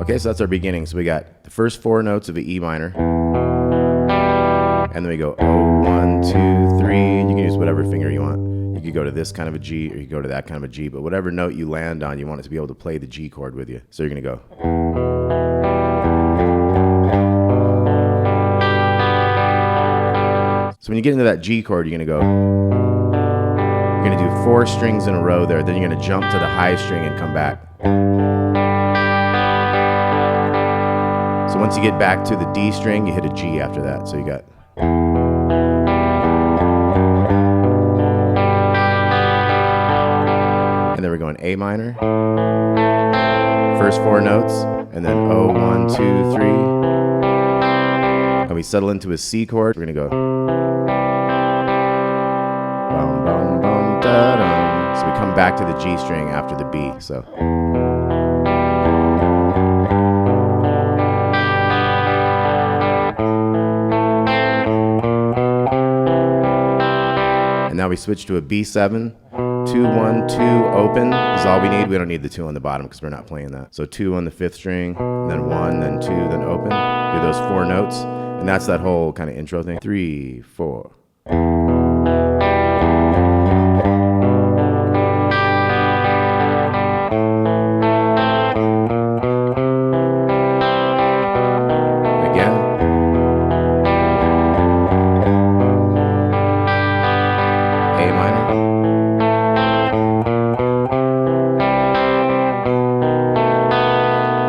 Okay, so that's our beginning. So we got the first 4 notes of an E minor. And then we go 0, 1, 2, 3. And you can use whatever finger you want. You could go to this kind of a G or you could go to that kind of a G. But whatever note you land on, you want it to be able to play the G chord with you. So you're going to go. So when you get into that G chord, you're going to go. You're going to do 4 strings in a row there. Then you're going to jump to the high string and come back. So once you get back to the D string, you hit a G after that. So you got. And then we're going A minor. First 4 notes. And then 0, 1, 2, 3. And we settle into a C chord. We're going to go. Bum, bum, bum, da, dum. So we come back to the G string after the B. So. And now we switch to a B7. 2, 1, 2, open is all we need. We don't need the 2 on the bottom because we're not playing that. So 2 on the 5th string, then 1, then 2, then open. Do those 4 notes. And that's that whole kind of intro thing. 3, 4.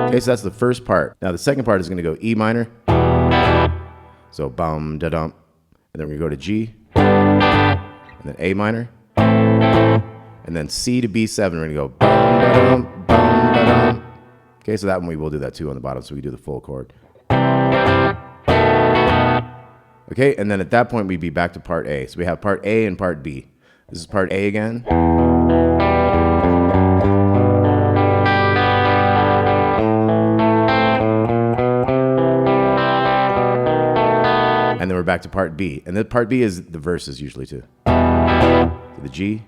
Okay, so that's the first part. Now the second part is going to go E minor. So bum da dum, and then we're going to go to G, and then A minor, and then C to B7. We're going to go bum da dum, bum da dum. Okay, so that one we will do that too on the bottom, so we do the full chord. Okay, and then at that point we'd be back to part A. So we have part A and part B. This is part A again. And then we're back to part B. And then part B is the verses usually too. So the G,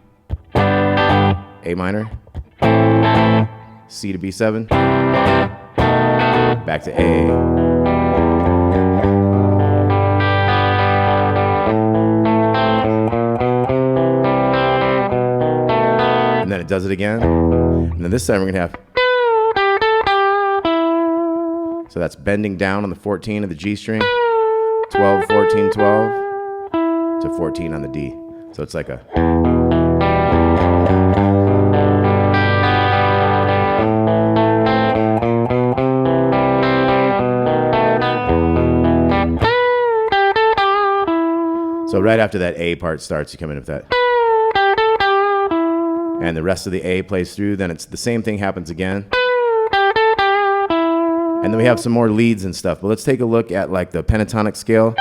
A minor, C to B7, back to A. And then it does it again. And then this time we're going to have. So that's bending down on the 14 of the G string. 12, 14, 12 to 14 on the D. So it's like a. So right after that A part starts, you come in with that. And the rest of the A plays through, then it's the same thing happens again. And then we have some more leads and stuff. But let's take a look at like the pentatonic scale.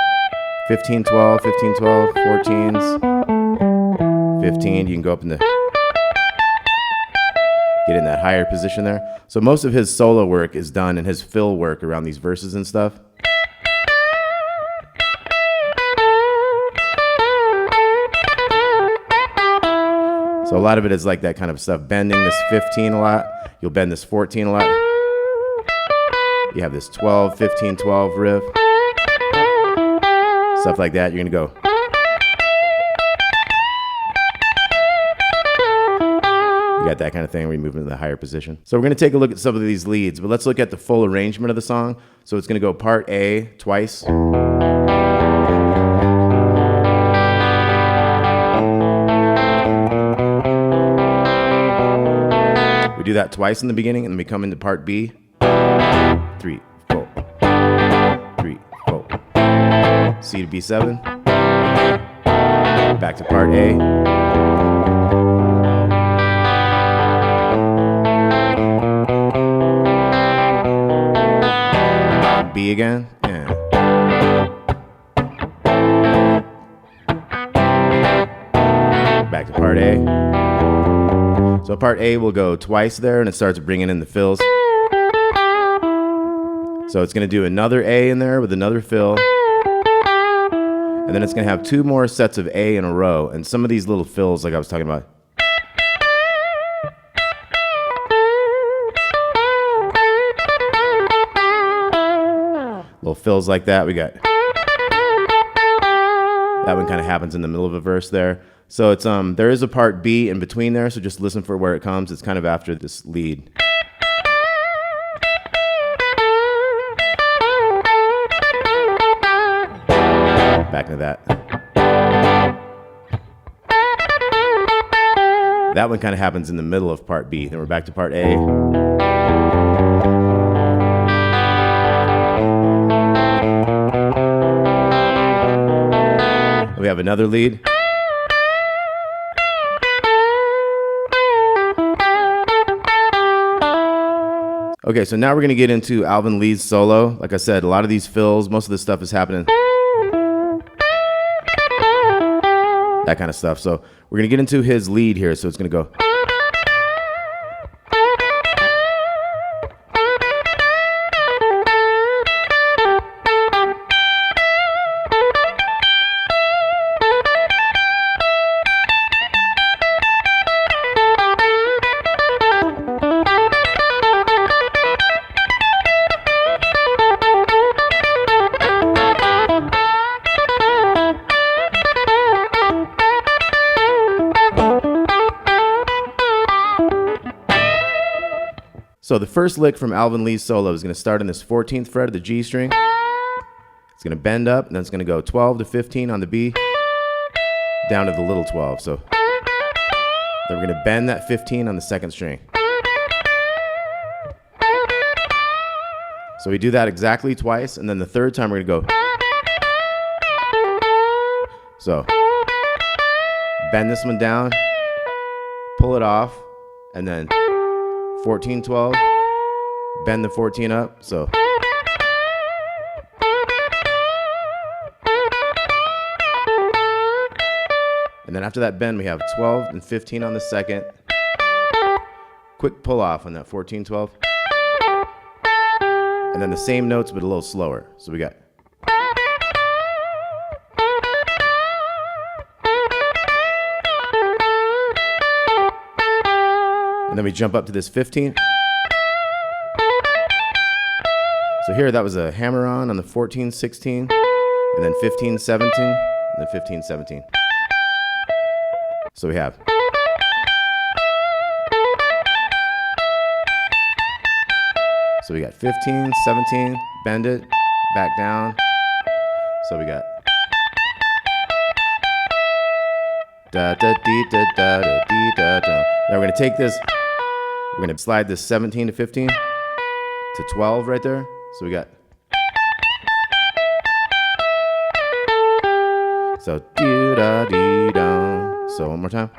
15, 12, 15, 12, 14s, 15. You can go up in the, get in that higher position there. So most of his solo work is done and his fill work around these verses and stuff. So a lot of it is like that kind of stuff. Bending this 15 a lot. You'll bend this 14 a lot. You have this 12, 15, 12 riff. Stuff like that. You're going to go. You got that kind of thing where you move into the higher position. So we're going to take a look at some of these leads, but let's look at the full arrangement of the song. So it's going to go part A twice. We do that twice in the beginning, and then we come into part B. 3, 4, 3, 4. C to B7. Back to part A. B again. Yeah. Back to part A. So part A will go twice there, and it starts bringing in the fills. So it's going to do another A in there with another fill. And then it's going to have 2 more sets of A in a row. And some of these little fills, like I was talking about. little fills like that. We got that one kind of happens in the middle of a verse there. So it's there is a part B in between there, so just listen for where it comes. It's kind of after this lead. Back into that. That one kind of happens in the middle of part B. Then we're back to part A. We have another lead. Okay, so now we're going to get into Alvin Lee's solo. Like I said, a lot of these fills, most of this stuff is happening. That kind of stuff. So we're going to get into his lead here. So it's going to go. So the first lick from Alvin Lee's solo is going to start on this 14th fret of the G string. It's going to bend up, and then it's going to go 12 to 15 on the B, down to the little 12. So then we're going to bend that 15 on the second string. So we do that exactly twice, and then the third time we're going to go. So bend this one down, pull it off, and then 14, 12, bend the 14 up, so. And then after that bend, we have 12 and 15 on the second. Quick pull off on that 14, 12. And then the same notes, but a little slower. So we got. And then we jump up to this 15. So here that was a hammer on the 14, 16, and then 15, 17, and then 15, 17. So we have. So we got 15, 17, bend it, back down. So we got. Da da dee da da da dee da da. Now we're going to take this. We're going to slide this 17 to 15 to 12 right there. So we got. So dee da dee da. So one more time.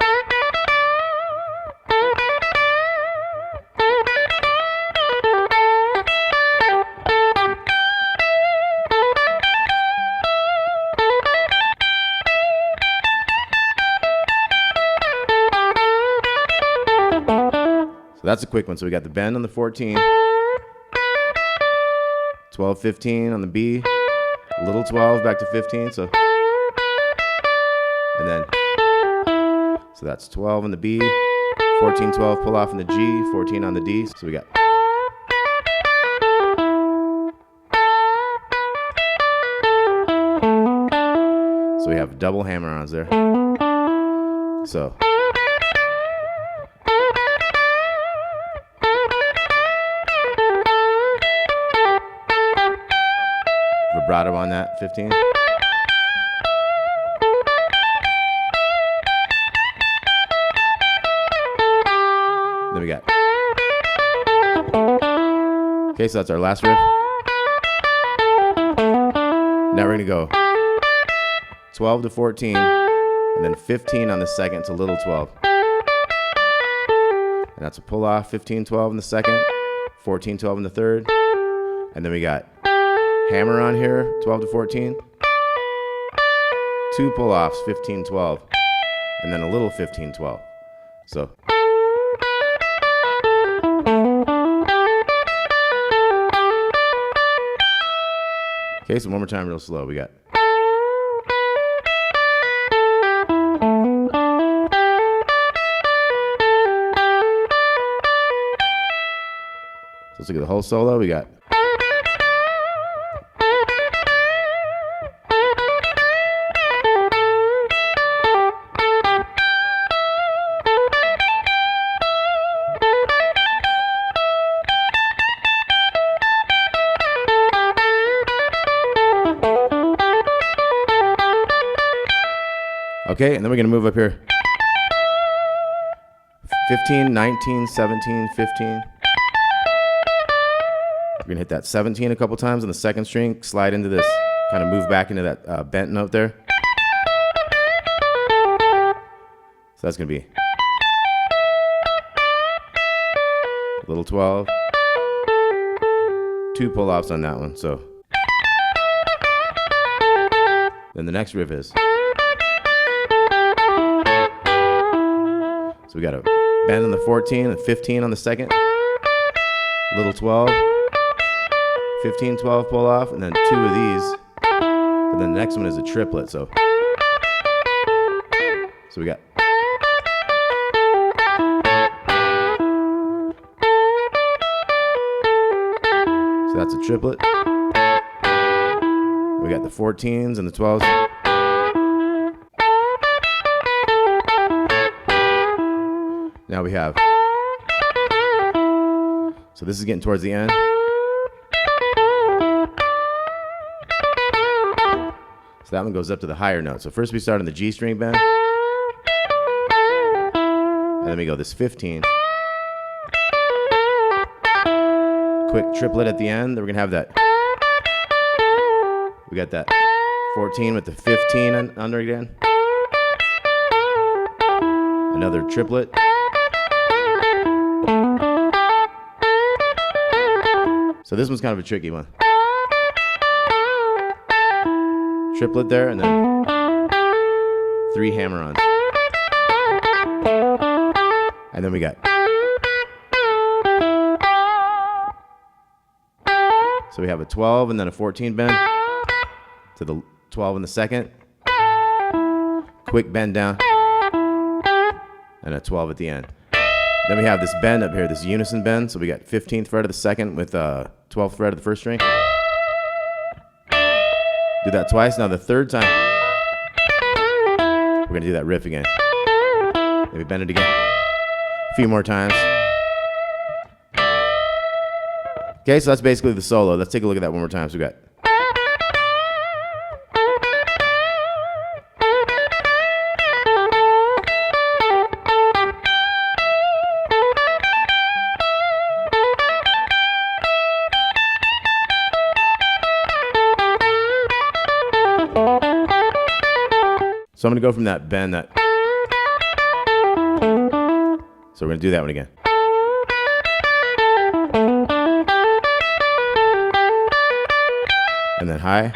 That's a quick one. So we got the bend on the 14, 12, 15 on the B, little 12 back to 15. So, and then, so that's 12 on the B, 14, 12, pull off on the G, 14 on the D. So we got. So we have double hammer-ons there. So. Vibrato on that 15. Then we got. Okay, so that's our last riff. Now we're gonna go 12 to 14, and then 15 on the second to little 12. And that's a pull off, 15, 12 in the second, 14, 12 in the third, and then we got hammer on here, 12 to 14. 2 pull-offs, 15, 12. And then a little 15, 12. So. Okay, so one more time real slow. We got. So let's look at the whole solo. We got. Okay, and then we're going to move up here. 15, 19, 17, 15. We're going to hit that 17 a couple times on the second string, slide into this, kind of move back into that bent note there. So that's going to be little 12, 2 pull-offs on that one. So then the next riff is. So we got a bend on the 14, a 15 on the second, little 12, 15, 12 pull-off, and then 2 of these. And then the next one is a triplet. So we got. So that's a triplet. We got the 14s and the 12s. Now we have. So this is getting towards the end. So that one goes up to the higher note. So first we start on the G string bend. And then we go this 15. Quick triplet at the end. Then we're going to have that. We got that 14 with the 15 under again. Another triplet. So this one's kind of a tricky one. Triplet there, and then 3 hammer-ons. And then we got. So we have a 12 and then a 14 bend to the 12 in the second. Quick bend down. And a 12 at the end. Then we have this bend up here, this unison bend. So we got 15th fret of the second with 12th fret of the first string. Do that twice. Now the third time, we're going to do that riff again. Maybe bend it again. A few more times. Okay, so that's basically the solo. Let's take a look at that one more time. So we got. So I'm going to go from that bend that. So we're going to do that one again. And then high.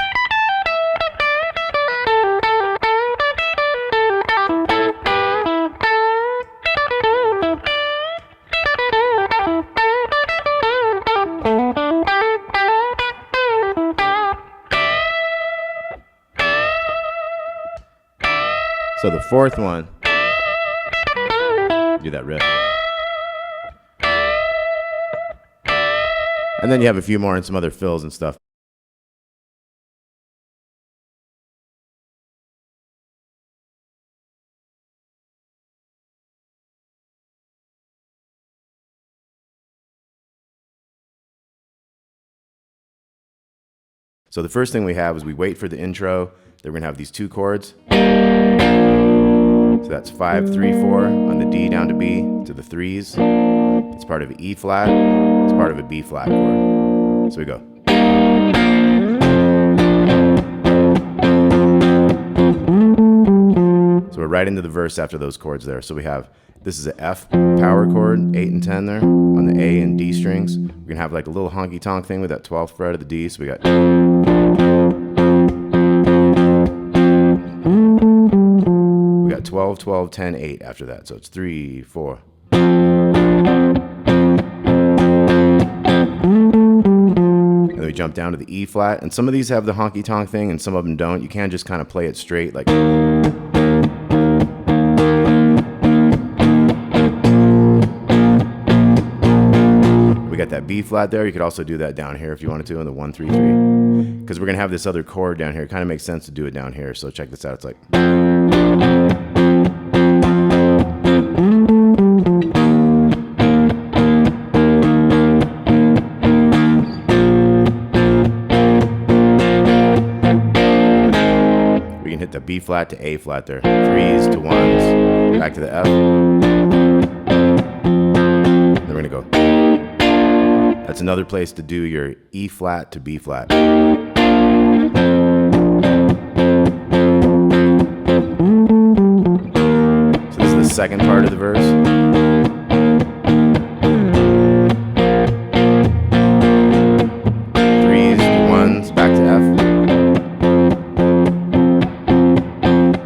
So the fourth one, do that riff. And then you have a few more and some other fills and stuff. So the first thing we have is we wait for the intro. Then we're going to have these 2 chords. So that's 5, 3, 4 on the D down to B to the 3s. It's part of an E flat. It's part of a B flat chord. So we go. So we're right into the verse after those chords there. So we have, this is an F power chord, 8 and 10 there on the A and D strings. We're going to have like a little honky tonk thing with that 12th fret of the D. So we got. We got 12, 12, 10, 8 after that. So it's 3, 4. And then we jump down to the E flat. And some of these have the honky tonk thing and some of them don't. You can just kind of play it straight like. We got that B flat there. You could also do that down here if you wanted to on the 1, 3, 3. Because we're going to have this other chord down here. It kind of makes sense to do it down here. So check this out. It's like. the B flat to A flat there. 3s to 1s. Back to the F. Then we're gonna go. That's another place to do your E flat to B flat. So this is the second part of the verse.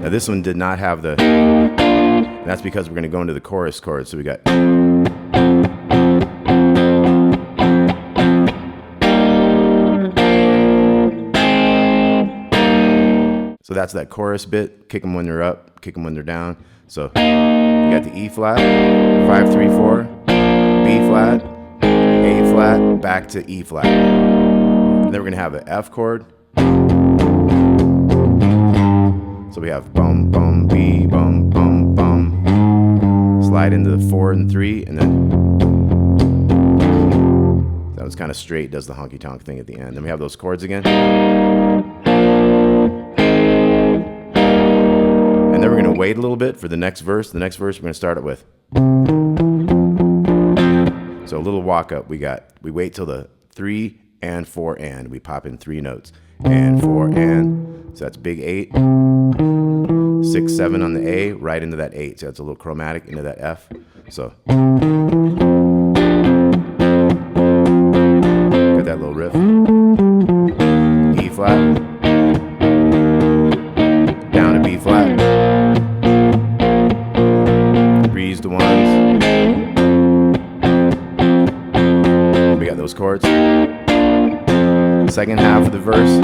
This one did not have the, and that's because we're going to go into the chorus chord. So we got, so that's that chorus bit. Kick them when they're up, kick them when they're down. So you got the E flat, 5, 3, 4, B flat, A flat, back to E flat. And then we're going to have an F chord. So we have bum, bum, B, bum, bum, bum. Slide into the 4 and 3, and then that was kind of straight, does the honky tonk thing at the end. Then we have those chords again. And then we're going to wait a little bit for the next verse. The next verse we're going to start it with. So a little walk up. We wait till the 3 and 4 and. We pop in 3 notes. And 4 and. So that's big 8. 6, 7 on the A, right into that 8. So that's a little chromatic into that F. So got that little riff. E flat. Down to B flat. 3s to 1s. We got those chords. Second half of the verse.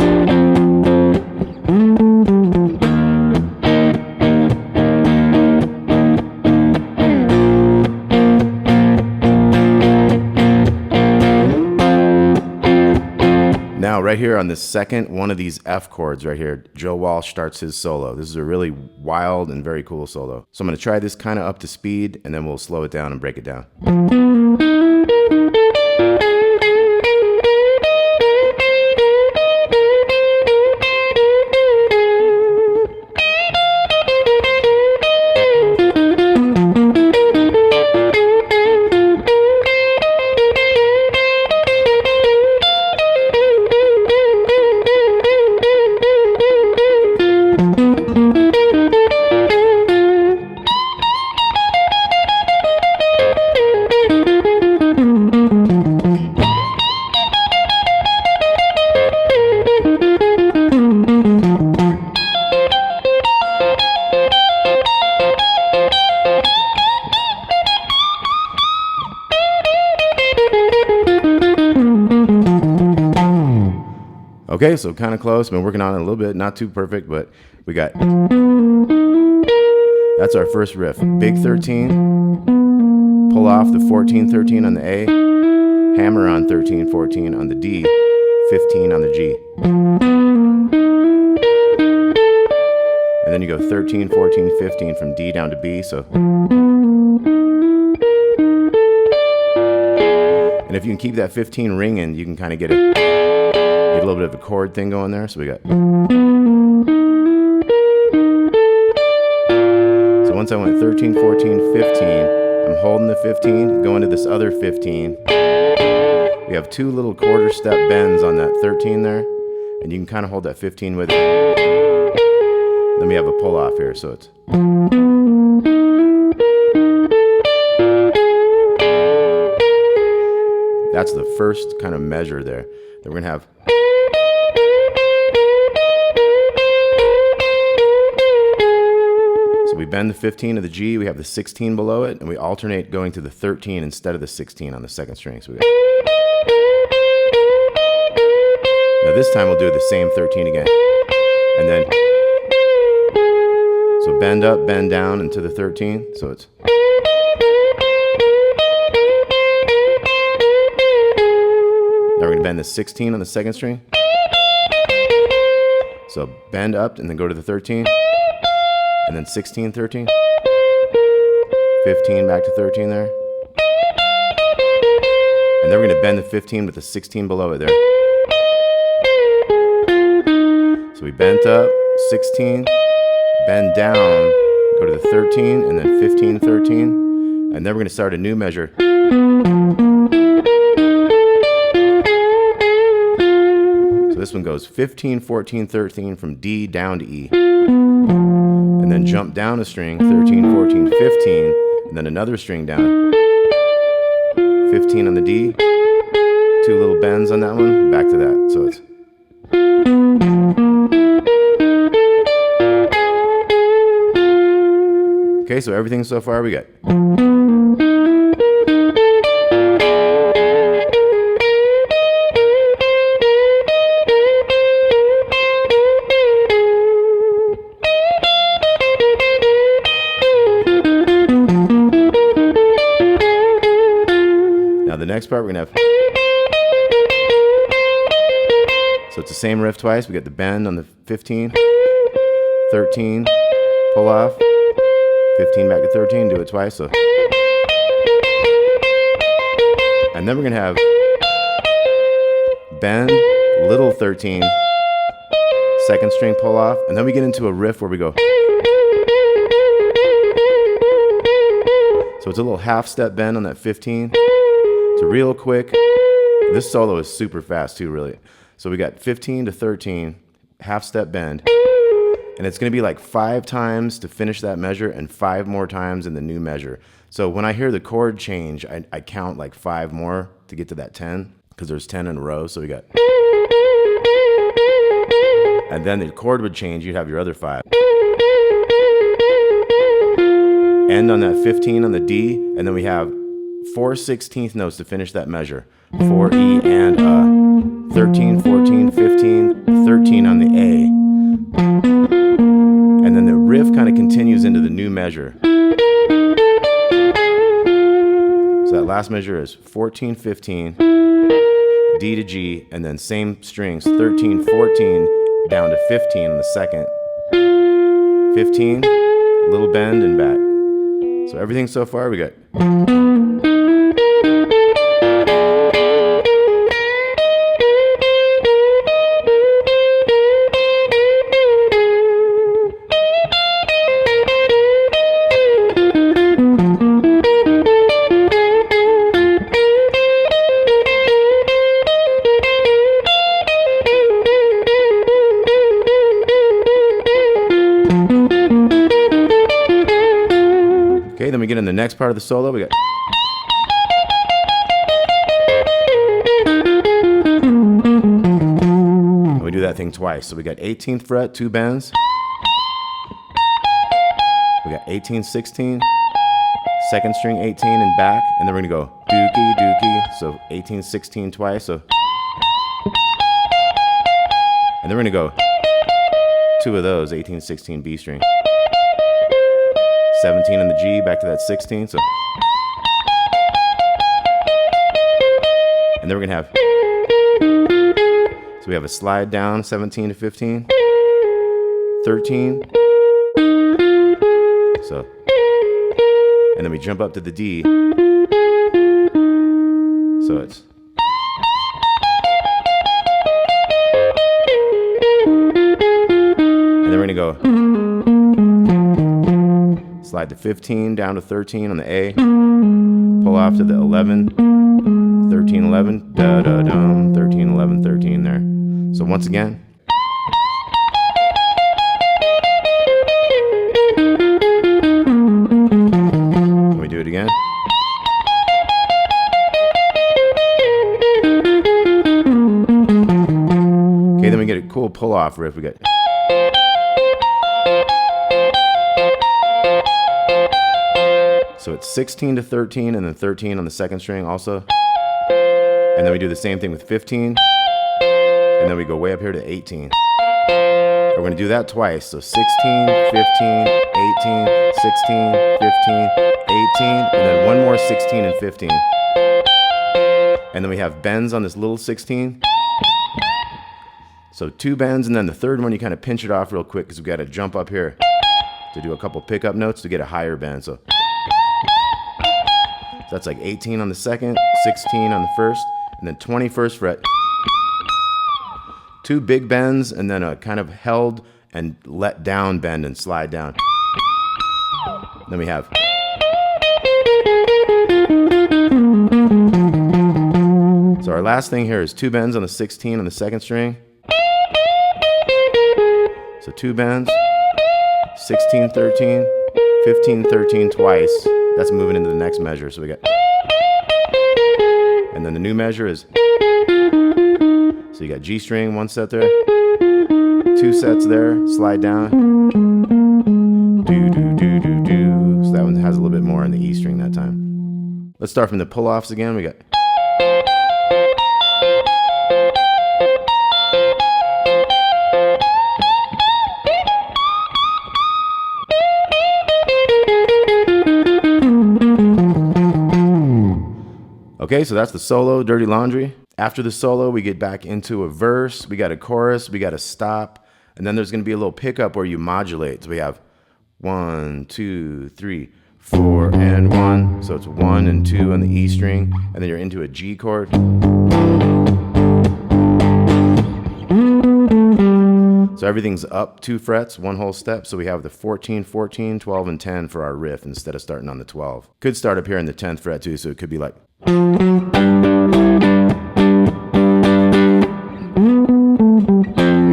Now, right here on the second one of these F chords right here, Joe Walsh starts his solo. This is a really wild and very cool solo. So I'm going to try this kind of up to speed, and then we'll slow it down and break it down. Okay, so kind of close. Been working on it a little bit, not too perfect, but we got, that's our first riff. Big 13, pull off the 14, 13 on the A, hammer on 13, 14 on the D, 15 on the G. And then you go 13, 14, 15 from D down to B, so. And if you can keep that 15 ringing, you can kind of get a little bit of a chord thing going there. So we got. So once I went 13, 14, 15, I'm holding the 15, going to this other 15. We have 2 little quarter step bends on that 13 there, and you can kind of hold that 15 with it. Then we have a pull off here, so it's. That's the first kind of measure there. Then we're gonna have. So we bend the 15 to the G, we have the 16 below it, and we alternate going to the 13 instead of the 16 on the second string. So we got. Now this time we'll do the same 13 again. And then, so bend up, bend down into the 13, so it's. Now we're gonna bend the 16 on the second string. So bend up and then go to the 13. And then 16, 13. 15 back to 13 there. And then we're gonna bend the 15 with the 16 below it there. So we bent up, 16, bend down, go to the 13, and then 15, 13, and then we're going to start a new measure. So this one goes 15, 14, 13 from D down to E. And then jump down a string, 13, 14, 15, and then another string down. 15 on the D, 2 little bends on that one, back to that. So it's okay, so everything so far we got. Now the next part we're gonna have. So it's the same riff twice. We got the bend on the 15, 13, pull off, 15 back to 13, do it twice. So, and then we're gonna have bend, little 13, second string pull off, and then we get into a riff where we go. So it's a little half step bend on that 15. It's real quick. This solo is super fast too, really. So we got 15 to 13, half step bend, and it's gonna be like 5 times to finish that measure and 5 more times in the new measure. So when I hear the chord change, I count like 5 more to get to that 10, because there's 10 in a row, so we got. And then the chord would change, you'd have your other 5. End on that 15 on the D, and then we have 4 16th notes to finish that measure. 4 E and 13, 14, 15, 13 on the A. And then the riff kind of continues into the new measure. So that last measure is 14, 15, D to G, and then same strings, 13, 14, down to 15 on the second. 15, little bend and back. So everything so far we got. Okay, then we get in the next part of the solo. We got. And we do that thing twice. So we got 18th fret, 2 bends. We got 18, 16, second string 18 and back, and then we're gonna go dookie, dookie. So 18, 16 twice. So, and then we're gonna go 2 of those, 18, 16 B string. 17 on the G, back to that 16. So, and then we're gonna have. So we have a slide down, 17 to 15, 13. So, and then we jump up to the D. So it's. And then we're gonna go. Slide to 15, down to 13 on the A, pull off to the 11, 13, 11, da-da-dum, 13, 11, 13 there. So once again. Can we do it again? Okay, then we get a cool pull-off riff. We get. So it's 16 to 13 and then 13 on the second string also. And then we do the same thing with 15. And then we go way up here to 18. We're going to do that twice. So 16, 15, 18, 16, 15, 18, and then one more 16 and 15. And then we have bends on this little 16. So 2 bends, and then the third one you kind of pinch it off real quick because we got to jump up here to do a couple pickup notes to get a higher bend. So that's like 18 on the second, 16 on the first, and then 21st fret. 2 big bends, and then a kind of held and let down bend and slide down. Then we have. So our last thing here is 2 bends on the 16 on the 2nd string. So 2 bends, 16, 13, 15, 13 twice. That's moving into the next measure. So we got. And then the new measure is. So you got G string, 1 set there, 2 sets there, slide down. Do, do, do, do, do. So that one has a little bit more on the E string that time. Let's start from the pull-offs again. We got. Okay, so that's the solo, Dirty Laundry. After the solo, we get back into a verse. We got a chorus, we got a stop, and then there's going to be a little pickup where you modulate. So we have 1, 2, 3, 4, and 1. So it's 1 and 2 on the E string, and then you're into a G chord. So everything's up 2 frets, 1 whole step. So we have the 14, 14, 12, and 10 for our riff instead of starting on the 12. Could start up here in the 10th fret too, so it could be like. We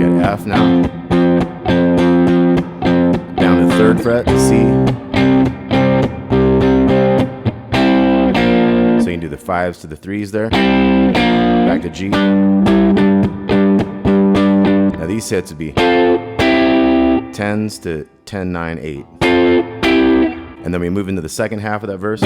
got F now. Down to 3rd fret, C. So you can do the 5s to the 3s there. Back to G. Now these hits would be 10s to 10, 9, 8. And then we move into the second half of that verse.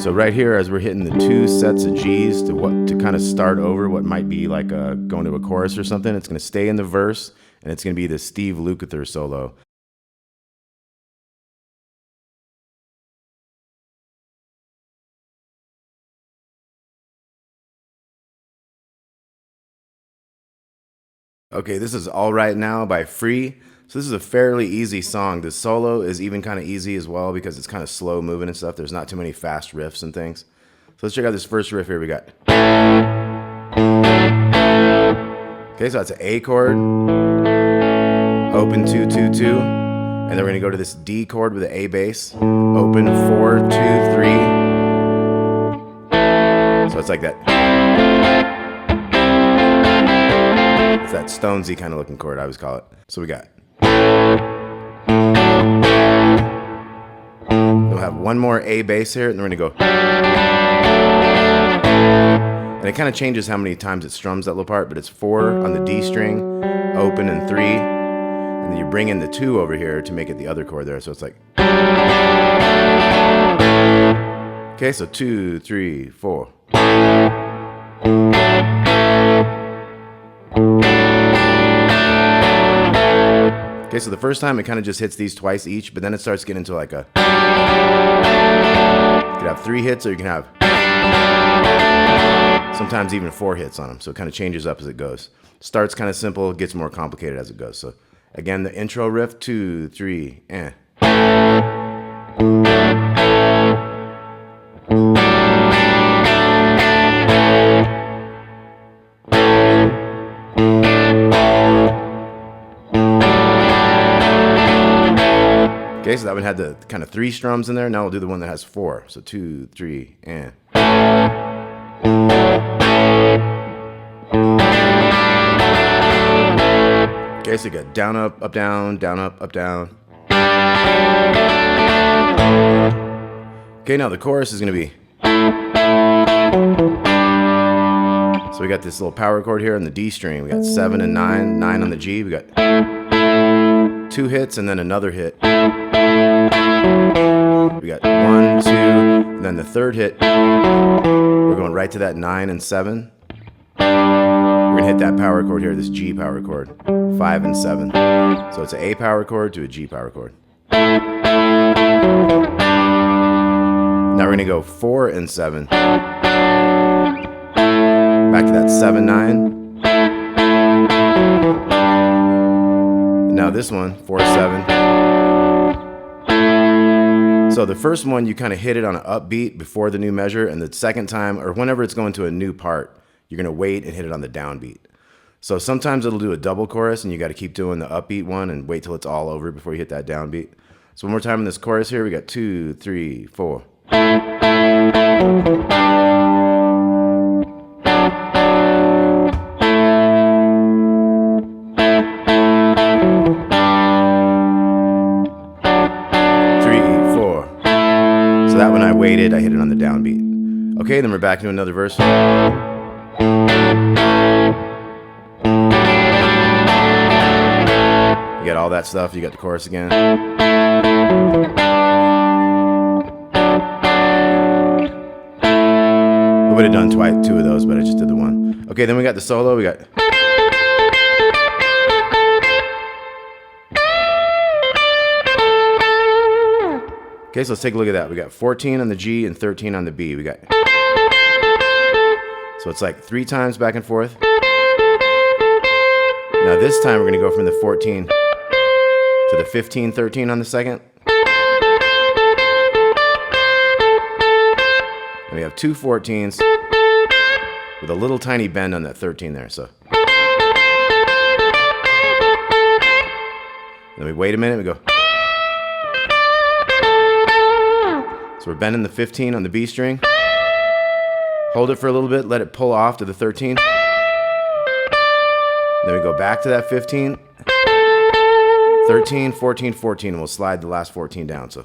So right here, as we're hitting the 2 sets of G's to kind of start over what might be like going to a chorus or something, it's going to stay in the verse, and it's going to be the Steve Lukather solo. Okay, this is All Right Now by Free. So this is a fairly easy song. The solo is even kind of easy as well because it's kind of slow moving and stuff. There's not too many fast riffs and things. So let's check out this first riff here we got. Okay, so that's an A chord, open 2, 2, 2, and then we're gonna go to this D chord with an A bass, open 4, 2, 3. So it's like that. It's that Stonesy kind of looking chord, I always call it. So we got. We'll have one more A bass here, and then we're gonna go. And it kind of changes how many times it strums that little part, but it's 4 on the D string, open, and 3. And then you bring in the 2 over here to make it the other chord there. So it's like. Okay, so 2, 3, 4. Okay, so the first time it kind of just hits these twice each, but then it starts getting into like a. You could have 3 hits, or you can have sometimes even 4 hits on them. So it kind of changes up as it goes. Starts kind of simple, gets more complicated as it goes. So again, the intro riff, 2, 3, and. Okay, so that one had the kind of 3 strums in there. Now we'll do the one that has 4. So 2, 3, and. Okay, so you got down, up, down, down, up, down. Okay, now the chorus is going to be. So we got this little power chord here on the D string. We got 7 and 9, 9 on the G. We got 2 hits and then another hit. We got 1, 2, and then the 3rd hit. We're going right to that 9 and 7. We're gonna hit that power chord here, this G power chord, 5 and 7. So it's an A power chord to a G power chord. Now we're gonna go 4 and 7. Back to that 7, 9. And Now this one, 4/7. So the first one, you kind of hit it on an upbeat before the new measure, and the second time, or whenever it's going to a new part, you're going to wait and hit it on the downbeat. So sometimes it'll do a double chorus, and you got to keep doing the upbeat one and wait till it's all over before you hit that downbeat. So one more time in this chorus here, we got 2, 3, 4. 3, 4. So that when I waited, I hit it on the downbeat. Okay, then we're back into another verse. You got all that stuff, you got the chorus again. I would have done two of those, but I just did the one. Okay, then we got the solo, we got... Okay, so let's take a look at that. We got 14 on the G and 13 on the B. We got... So it's like 3 times back and forth. Now this time we're going to go from the 14 to the 15, 13 on the second. And we have 2 14s with a little tiny bend on that 13 there. So then we wait a minute, we go. So we're bending the 15 on the B string. Hold it for a little bit, let it pull off to the 13. Then we go back to that 15, 13, 14, 14, and we'll slide the last 14 down. So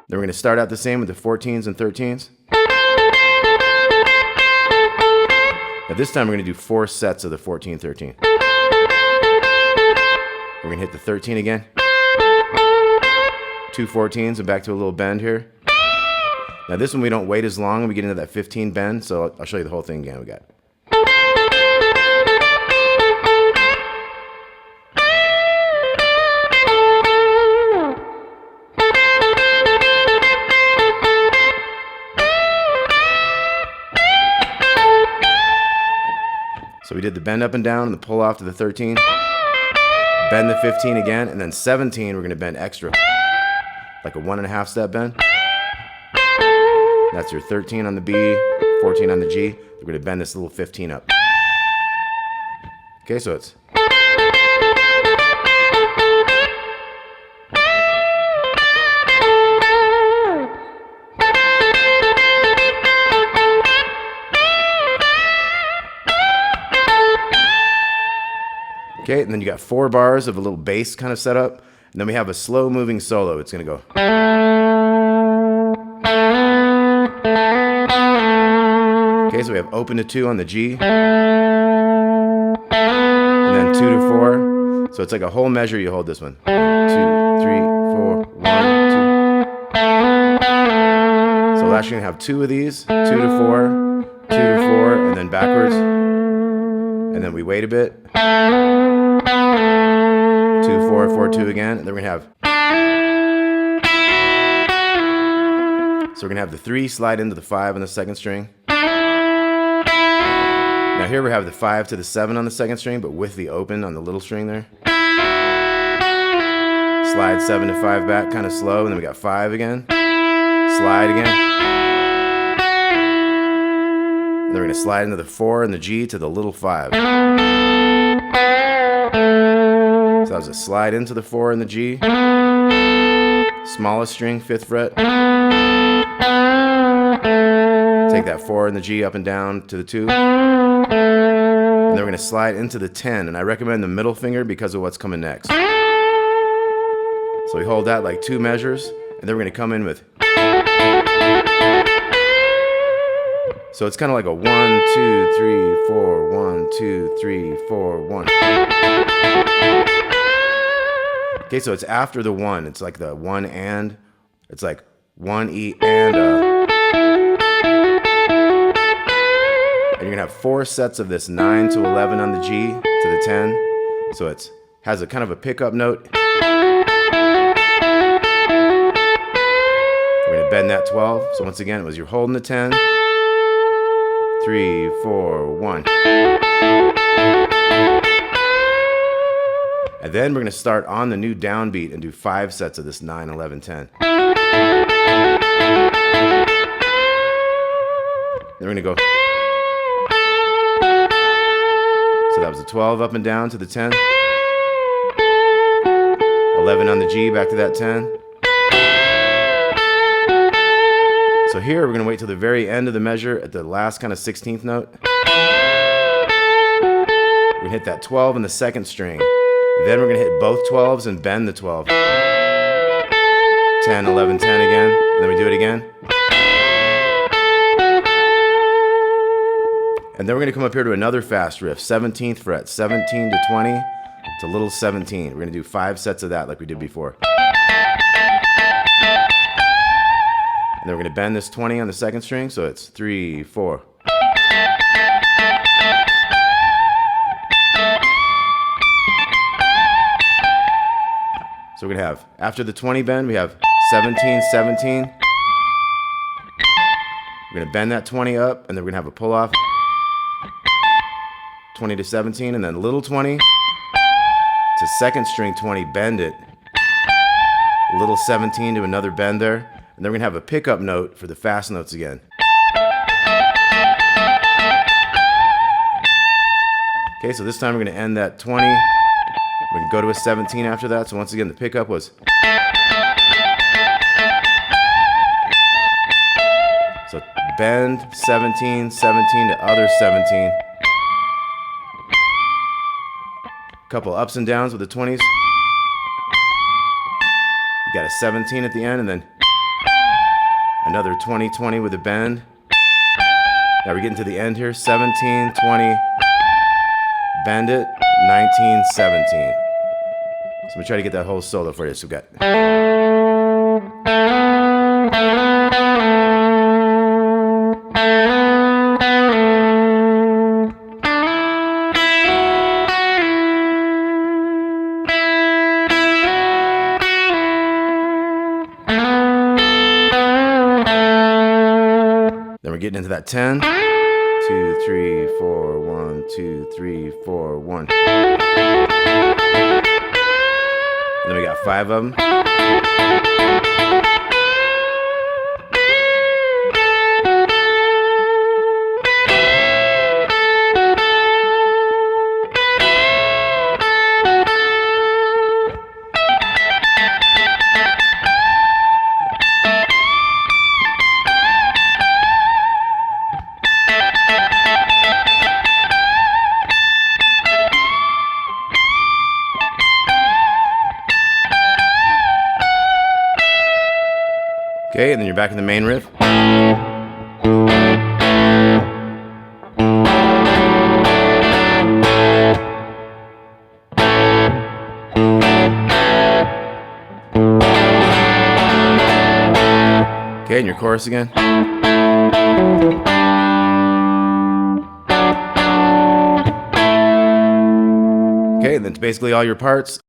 then we're going to start out the same with the 14s and 13s. Now this time we're going to do 4 sets of the 14, 13. We're going to hit the 13 again. 2 14s and back to a little bend here. Now this one we don't wait as long and we get into that 15 bend, so I'll show you the whole thing again. We got... So we did the bend up and down and the pull off to the 13. Bend the 15 again, and then 17 we're going to bend extra. Like a 1.5 step bend. That's your 13 on the B, 14 on the G. We're going to bend this little 15 up. Okay, so it's... Okay, and then you got 4 bars of a little bass kind of setup. And then we have a slow moving solo. It's going to go. Okay, so we have open to 2 on the G. And then 2 to 4. So it's like a whole measure. You hold this one. 1, 2, 3, 4, 1, 2. So we're actually going to have 2 of these. 2 to 4, 2 to 4, and then backwards. And then we wait a bit. 2, 4, 4, 2 again, and then we're gonna have. So we're gonna have the 3 slide into the 5 on the second string. Now here we have the 5 to the 7 on the second string, but with the open on the little string there. Slide 7 to 5 back, kind of slow, and then we got 5 again. Slide again. And then we're gonna slide into the 4 and the G to the little 5. So that was a slide into the 4 and the G. Smallest string, 5th fret. Take that 4 and the G up and down to the 2. And then we're going to slide into the 10. And I recommend the middle finger because of what's coming next. So we hold that like 2 measures. And then we're going to come in with. So it's kind of like a 1, 2, 3, 4, 1, 2, 3, 4, 1. Okay, so it's after the 1. It's like the 1 and. It's like 1 E and a. And you're gonna have 4 sets of this 9 to 11 on the G to the 10. So it has a kind of a pickup note. We're gonna bend that 12. So once again, it was you're holding the 10. 3, 4, 1. And then we're going to start on the new downbeat and do 5 sets of this 9, 11, 10. Then we're going to go. So that was the 12 up and down to the 10. 11 on the G, back to that 10. So here we're going to wait till the very end of the measure at the last kind of 16th note. We're going to hit that 12 in the second string. Then we're going to hit both 12s and bend the 12. 10, 11, 10 again. And then we do it again. And then we're going to come up here to another fast riff, 17th fret, 17 to 20 to little 17. We're going to do 5 sets of that like we did before. And then we're going to bend this 20 on the second string, so it's 3, 4. So we're going to have, after the 20 bend, we have 17, 17. We're going to bend that 20 up, and then we're going to have a pull off. 20 to 17, and then little 20 to second string 20, bend it. Little 17 to another bend there. And then we're going to have a pickup note for the fast notes again. Okay, so this time we're going to end that 20. We can go to a 17 after that. So once again, the pickup was. So bend, 17, 17 to other 17. Couple ups and downs with the 20s. You got a 17 at the end, and then another 20, 20 with a bend. Now we're getting to the end here. 17, 20, bend it, 19, 17. So I'm gonna try to get that whole solo for you. So we've got. Then we're getting into that 10. 2, 3, 4, 1, 2, 3, 4, 1. And then we got 5 of them. Okay, and then you're back in the main riff. Okay, and your chorus again. Okay, and that's basically all your parts.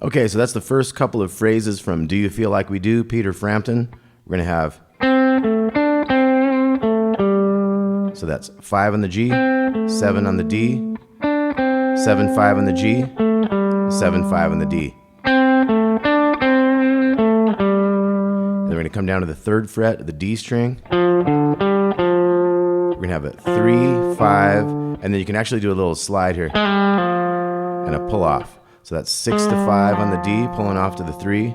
Okay, so that's the first couple of phrases from Do You Feel Like We Do, Peter Frampton. We're going to have, so that's 5 on the G, 7 on the D, 7, 5 on the G, 7, 5 on the D. And then we're going to come down to the 3rd fret of the D string. We're going to have a 3, 5, and then you can actually do a little slide here and a pull off. So that's 6 to 5 on the D, pulling off to the 3,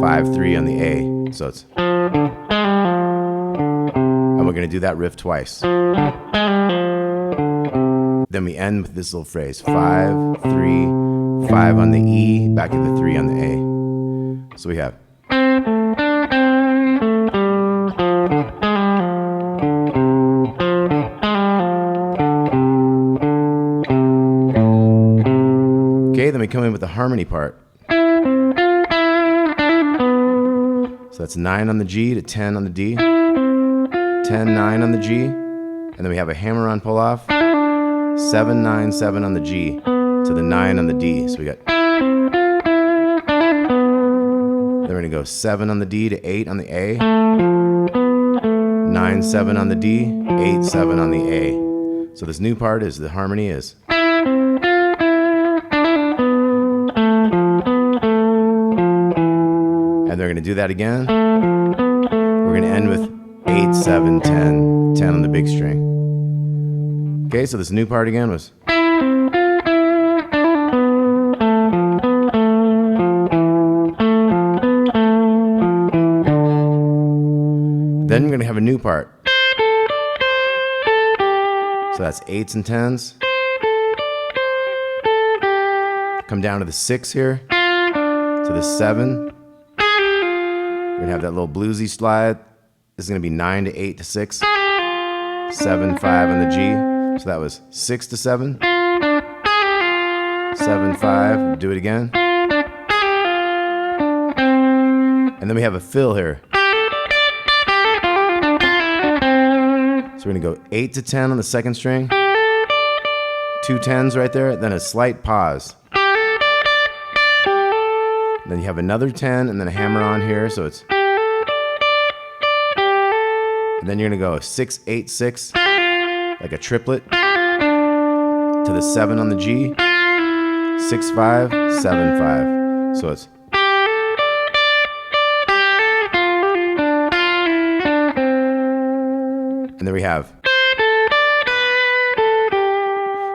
5, 3 on the A. So it's, and we're going to do that riff twice. Then we end with this little phrase, 5, 3, 5 on the E, back to the 3 on the A. So we have. we come in with the harmony part. So that's 9 on the G to 10 on the D, 10, 9 on the G, and then we have a hammer-on pull-off, 7, 9, 7 on the G to the 9 on the D. So we got, then we're gonna go 7 on the D to 8 on the A, 9, 7 on the D, 8, 7 on the A. So this new part is the harmony is. And they're going to do that again. We're going to end with 8, 7, 10, 10 on the big string. Okay, so this new part again was. Then we're going to have a new part. So that's 8s and 10s. Come down to the 6 here, to the 7. We're gonna have that little bluesy slide. This is gonna be 9 to 8 to 6, 7, 5 on the G. So that was 6 to 7, 7, 5. Do it again. And then we have a fill here. So we're gonna go 8 to 10 on the second string, 2 10s right there, then a slight pause. Then you have another 10 and then a hammer on here, so it's. And then you're gonna go 6, 8, 6, like a triplet, to the 7 on the G, 6, 5, 7, 5. So it's. And then we have.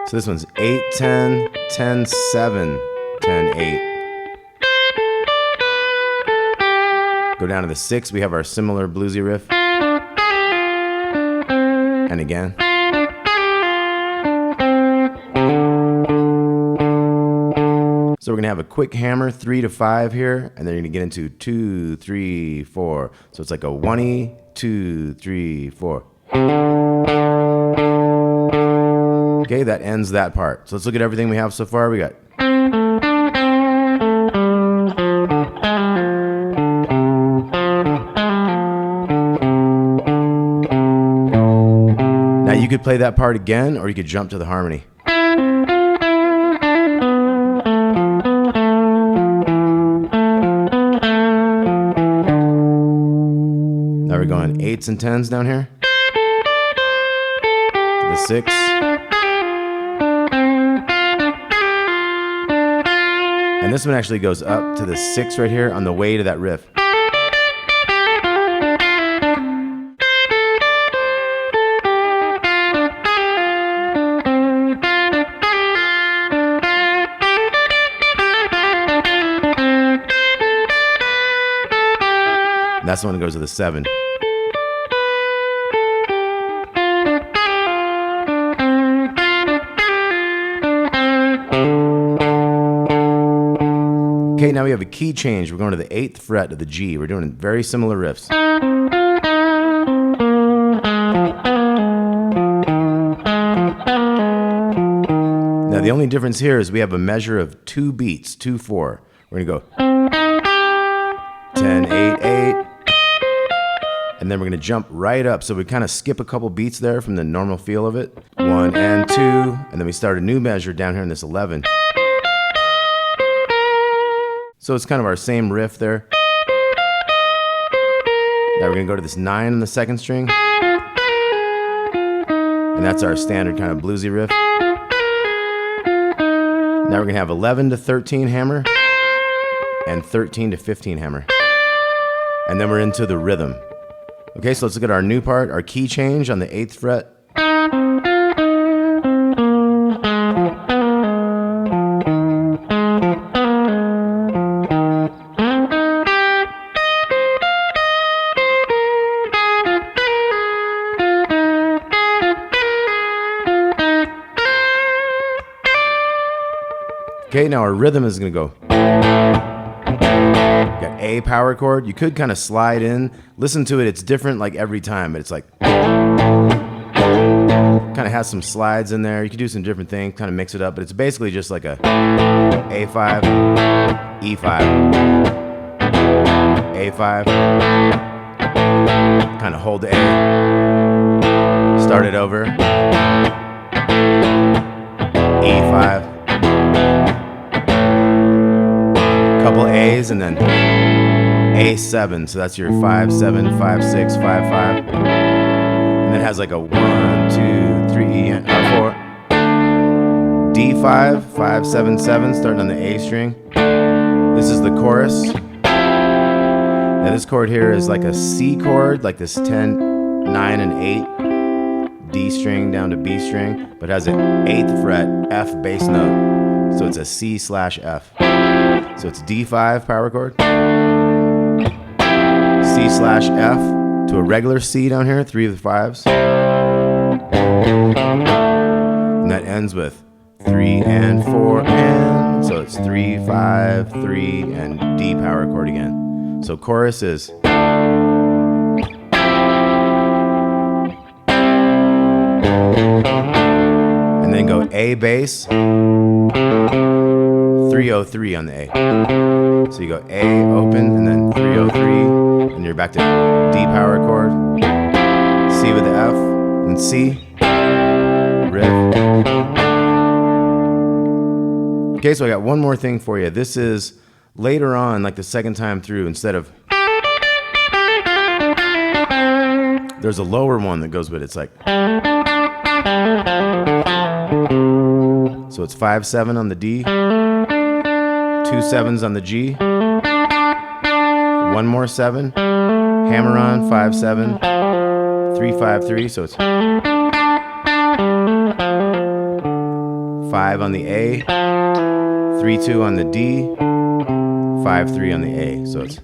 So this one's 8, 10, 10, 7, 10, 8. Go down to the 6, we have our similar bluesy riff. And again. So we're gonna have a quick hammer, 3 to 5 here, and then you're gonna get into 2, 3, 4. So it's like a 1E, 2, 3, 4. Okay, that ends that part. So let's look at everything we have so far. We got. Now you could play that part again, or you could jump to the harmony. Now we're going 8s and 10s down here. To the 6. And this one actually goes up to the 6 right here on the way to that riff. And that's the one that goes to the 7. Okay, now we have a key change. We're going to the 8th fret of the G. We're doing very similar riffs. Now the only difference here is we have a measure of 2 beats, 2, 4. We're going to go 10, 8, 8. And then we're going to jump right up. So we kind of skip a couple beats there from the normal feel of it. 1 and 2. And then we start a new measure down here in this 11. So it's kind of our same riff there. Now we're going to go to this 9 on the second string. And that's our standard kind of bluesy riff. Now we're going to have 11 to 13 hammer and 13 to 15 hammer. And then we're into the rhythm. Okay, so let's look at our new part, our key change on the 8th fret. Okay, now our rhythm is going to go. Got A power chord. You could kind of slide in. Listen to it. It's different like every time, but it's like. Kind of has some slides in there. You can do some different things, kind of mix it up, but it's basically just like a A5, E5, A5, kind of hold the A, start it over, E5, couple A's, and then A7, so that's your 5, 7, 5, 6, 5, 5. And it has like a 1, 2, 3, 4. D5, 5, 7, 7, starting on the A string. This is the chorus. Now this chord here is like a C chord, like this 10, 9, and 8. D string down to B string, but has an 8th fret F bass note. So it's a C/F. So it's D5 power chord. C/F to a regular C down here, 3 of the 5s. And that ends with 3 and 4 and, so it's 3, 5, 3, and D power chord again. So chorus is, and then go A bass, 303 on the A. So you go A open and then 303, and you're back to D power chord, C with the F, and C, riff. Okay, so I got one more thing for you. This is later on, like the second time through, instead of, there's a lower one that goes with it. It's like, so it's 5, 7 on the D, 2 7s on the G, 1 more 7, hammer on, 5, 7, 3, 5, 3, so it's 5 on the A, 3, 2 on the D, 5, 3 on the A, so it's.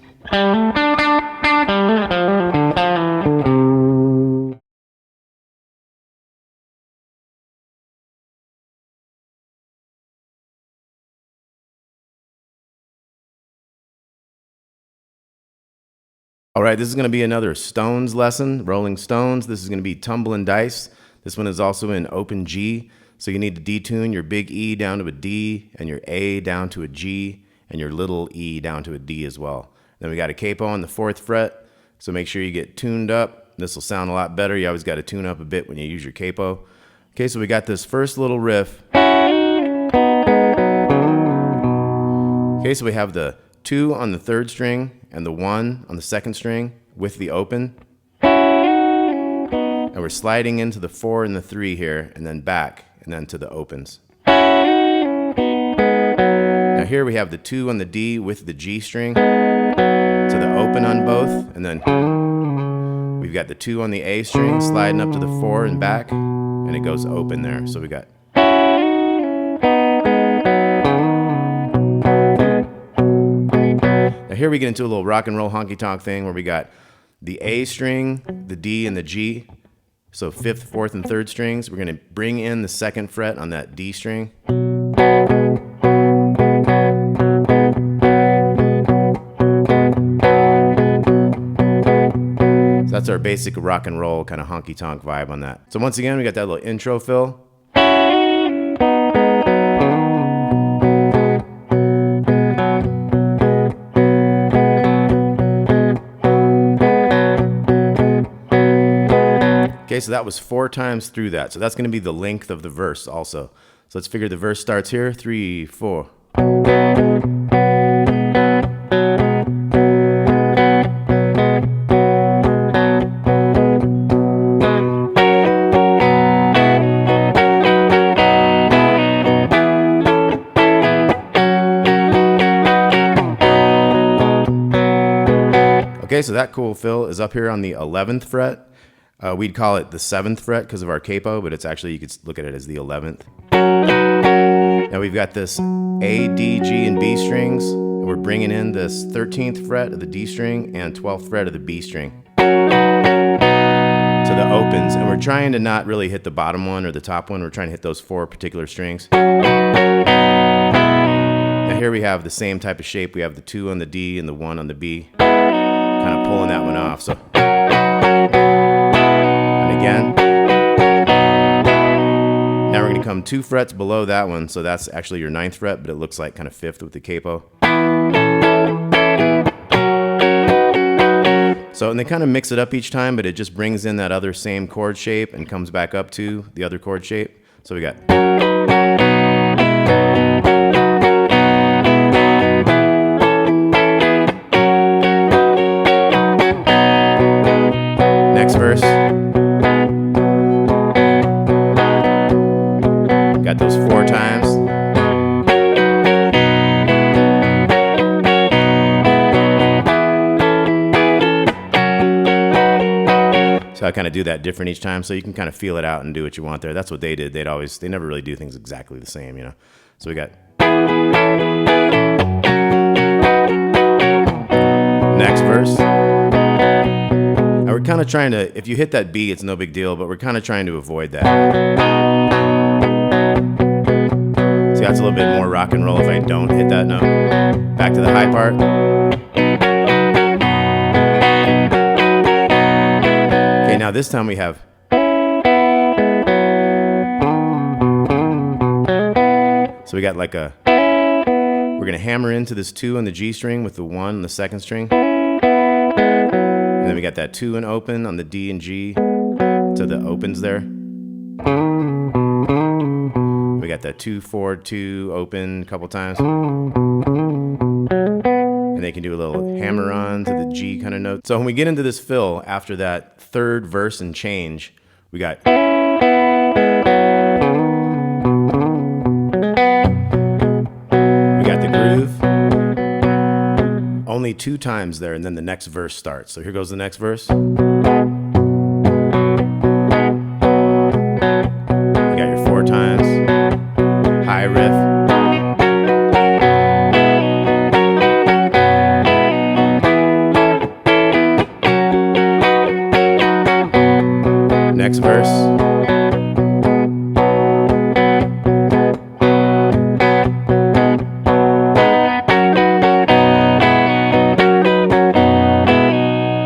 All right, this is going to be another Stones lesson, Rolling Stones. This is going to be Tumbling Dice. This one is also in open G, so you need to detune your big E down to a D, and your A down to a G, and your little E down to a D as well. Then we got a capo on the 4th fret, so make sure you get tuned up. This will sound a lot better. You always got to tune up a bit when you use your capo. Okay, so we got this first little riff. Okay, so we have the 2 on the 3rd string and the 1 on the 2nd string with the open. And we're sliding into the 4 and the 3 here, and then back, and then to the opens. Now here we have the 2 on the D with the G string to the open on both, and then we've got the 2 on the A string sliding up to the 4 and back, and it goes open there. So we got. Now here we get into a little rock and roll honky tonk thing where we got the A string, the D, and the G. So 5th, 4th, and 3rd strings. We're going to bring in the 2nd fret on that D string. So that's our basic rock and roll kind of honky tonk vibe on that. So once again, we got that little intro fill. Okay, so that was 4 times through that. So that's going to be the length of the verse also. So let's figure the verse starts here. 3, 4. Okay, so that cool fill is up here on the 11th fret. We'd call it the 7th fret because of our capo, but it's actually, you could look at it as the 11th. Now we've got this A, D, G, and B strings, and we're bringing in this 13th fret of the D string and 12th fret of the B string to the opens, and we're trying to not really hit the bottom one or the top one. We're trying to hit those 4 particular strings. Now here we have the same type of shape. We have the 2 on the D and the 1 on the B, kind of pulling that one off. So. Again. come 2 frets below that one, so that's actually your 9th fret, but it looks like kind of 5th with the capo. So, and they kind of mix it up each time, but it just brings in that other same chord shape and comes back up to the other chord shape. So we got. Next verse. Got those 4 times. So I kind of do that different each time, so you can kind of feel it out and do what you want there. That's what they did. They never really do things exactly the same, you know. So we got next verse. And we're kind of trying to, if you hit that B, it's no big deal, but we're kind of trying to avoid that. See, that's a little bit more rock and roll if I don't hit that note. Back to the high part. Now this time we have. So we got like a, we're gonna hammer into this 2 on the G string with the 1 on the 2nd string. And then we got that 2 and open on the D and G to the opens there. We got that 2, 4, 2 open a couple times. And they can do a little hammer on to the G kind of note. So when we get into this fill, after that 3rd verse and change, we got. We got the groove. Only 2 times there, and then the next verse starts. So here goes the next verse. You got your 4 times. High riff. Next verse.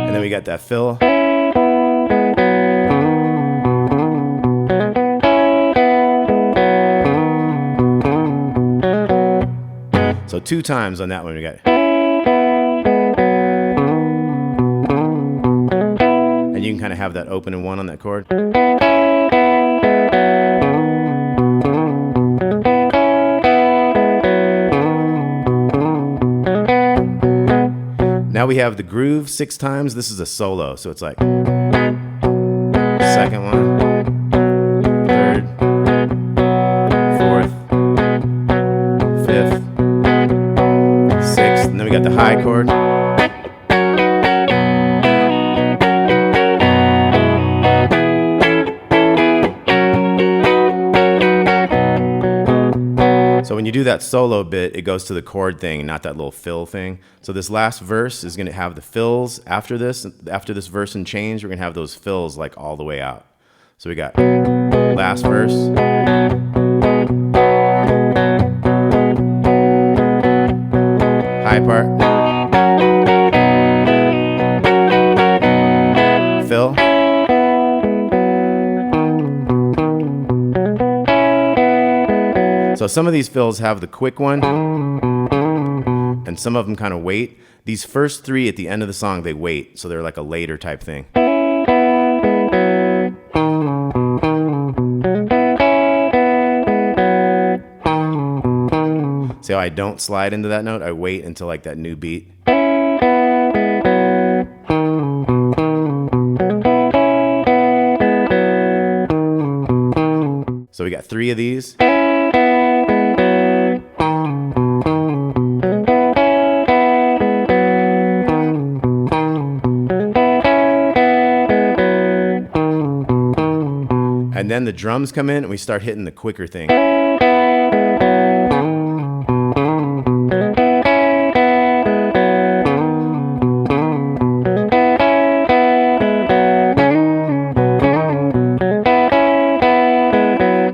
And then we got that fill. So 2 times on that one we got. You can kind of have that open and 1 on that chord. Now we have the groove 6 times. This is a solo, so it's like 2nd one, 3rd, 4th, 5th, 6th, and then we got the high chord. So when you do that solo bit, it goes to the chord thing, not that little fill thing. So this last verse is going to have the fills after this verse and change. We're going to have those fills like all the way out. So we got last verse. High part. Fill. So some of these fills have the quick one, and some of them kind of wait. These first 3 at the end of the song, they wait, so they're like a later type thing. See how I don't slide into that note? I wait until like that new beat. So we got 3 of these. And then the drums come in and we start hitting the quicker thing. And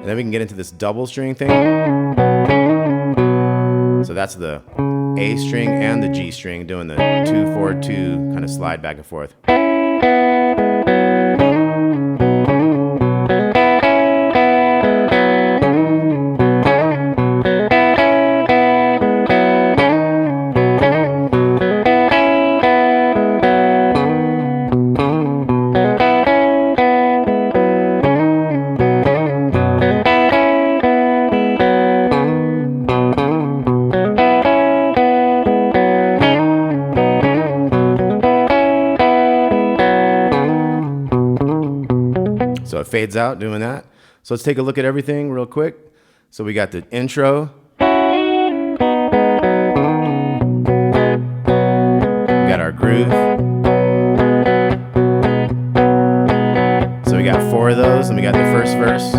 then we can get into this double string thing. So that's the A string and the G string doing the 2, 4, 2 kind of slide back and forth. So it fades out doing that. So let's take a look at everything real quick. So we got the intro. We got our groove. So we got 4 of those, and we got the first verse.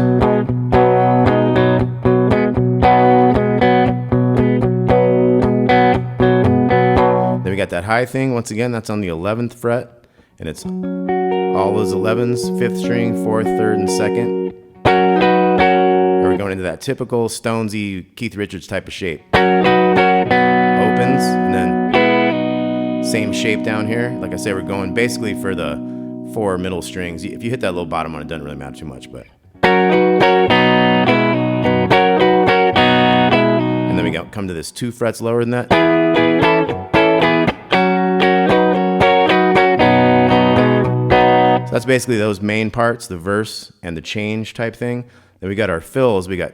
Then we got that high thing. Once again, that's on the 11th fret, and it's all those 11s, 5th string, 4th, 3rd, and 2nd. We're going into that typical Stonesy Keith Richards type of shape. Opens, and then same shape down here. Like I said, we're going basically for the 4 middle strings. If you hit that little bottom one, it doesn't really matter too much, but. And then we come to this 2 frets lower than that. So that's basically those main parts, the verse and the change type thing. Then we got our fills. We got.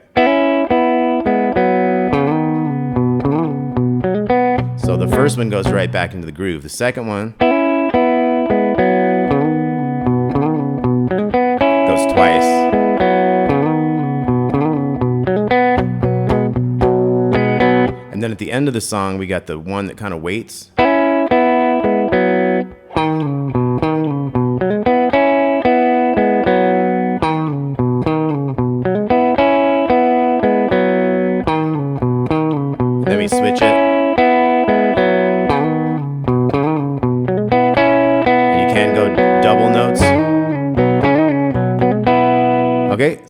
So the first one goes right back into the groove. The second one goes twice. And then at the end of the song, we got the one that kind of waits. Then we switch it. And you can go double notes. Okay,